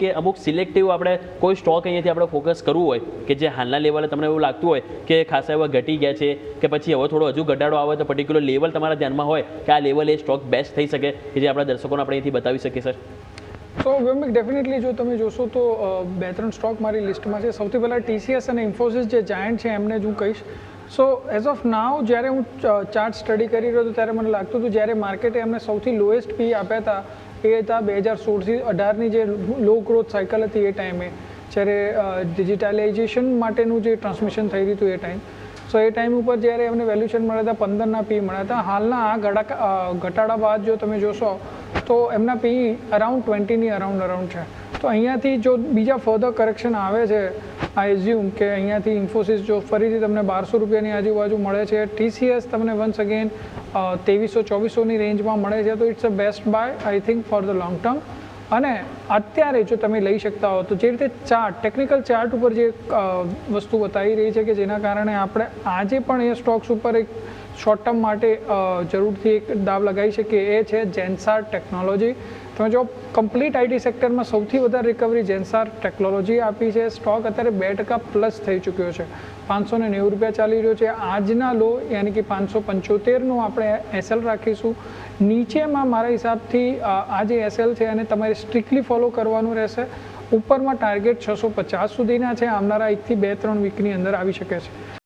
કે અમુક સિલેક્ટિવ આપણે કોઈ સ્ટોક અહીંયાથી આપણે ફોકસ કરવું હોય કે જે હાલના લેવલે તમને એવું લાગતું હોય કે ખાસા એવા ઘટી ગયા છે કે પછી હવે થોડો હજુ ઘટાડો આવે તો પર્ટિક્યુલર લેવલ તમારા ધ્યાનમાં હોય કે આ લેવલ એ સ્ટોક બેસ્ટ થઈ શકે કે જે આપણા દર્શકોને આપણે અહીંથી બતાવી શકીએ સર? તો વ્યોમિક ડેફિનેટલી જો તમે જોશો તો 2-3 સ્ટોક મારી લિસ્ટમાં છે. સૌથી પહેલાં TCS અને ઇન્ફોસિસ જે જાયન્ટ છે એમને જ હું કહીશ. સો એઝ ઓફ નાવ જ્યારે હું ચાર્ટ સ્ટડી કરી રહ્યો હતો ત્યારે મને લાગતું હતું જ્યારે માર્કેટે એમને સૌથી લોએસ્ટ પી આપ્યા હતા એ હતા 2016થી 18ની જે લો ગ્રોથ સાયકલ હતી એ ટાઈમે, જ્યારે ડિજિટાલાઇઝેશન માટેનું જે ટ્રાન્સમિશન થઈ રહ્યું હતું એ ટાઈમ. સો એ ટાઈમ ઉપર જ્યારે એમને વેલ્યુએશન મળ્યા હતા 15ના પી મળ્યા હતા. હાલના આ ઘટાડા બાદ જો તમે જોશો તો એમના પી અરાઉન્ડ 20ની અરાઉન્ડ છે. તો અહીંયાથી જો બીજા ફર્ધર કરેક્શન આવે છે, આઈ એઝ્યુમ કે અહીંયાથી ઇન્ફોસિસ જો ફરીથી તમને 1200 રૂપિયાની આજુબાજુ મળે છે, TCS તમને વન્સ અગેન 2300-2400ની રેન્જમાં મળે છે, તો it's a best buy I think for the long term. અને અત્યારે જો તમે લઈ શકતા હો તો જે રીતે ટેકનિકલ ચાર્ટ ઉપર જે વસ્તુ બતાવી રહી છે કે જેના કારણે આપણે આજે પણ એ સ્ટોક્સ ઉપર એક શોર્ટ ટર્મ માટે જરૂરથી એક દાવ લગાવી શકીએ, એ છે જેન્સાર ટેકનોલોજી. તમે જો કમ્પ્લીટ આઈટી સેક્ટરમાં સૌથી વધારે રિકવરી જેન્સાર ટેકનોલોજી આપી છે. સ્ટોક અત્યારે 2% પ્લસ થઈ ચૂક્યો છે, 590 રૂપિયા ચાલી રહ્યો છે. આજના લો યાની કે 575નું આપણે એસએલ રાખીશું. નીચેમાં મારા હિસાબથી આ જે એસએલ છે એને તમારે સ્ટ્રિક્ટલી ફોલો કરવાનું રહેશે. ઉપરમાં ટાર્ગેટ 650 સુધીના છે, આવનારા 1 થી 2-3 વીકની અંદર આવી શકે છે.